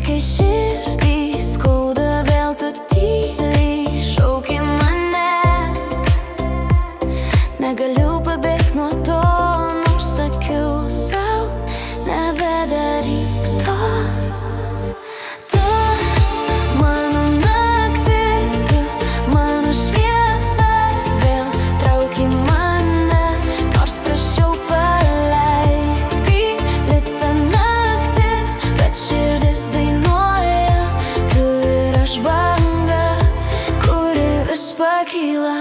Kai širdį skauda, vėl tu tyliai šauki mane. Negaliu pabėgti nuo to, nors sakiau sau, nebedaryk to. Tu mano naktis, tu mano šviesa, vėl trauki mane, nors prašiau paleisk. Tyli ta naktis, bet širdis dainuoja, tu ir aš banga, kuri vis pakyla.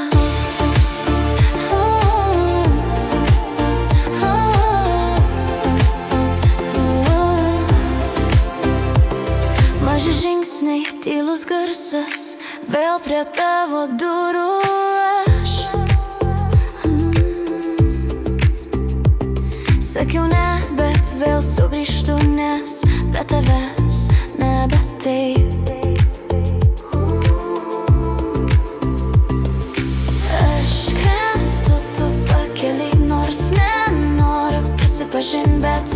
Maži žingsniai, tylus garsas, vėl prie tavo durų aš. Sakiau ne, bet vėl sugrįžtu, nes be tavęs nebe taip. Aš krentu, tu pakeliai, nors nenoriu prisipažint, bet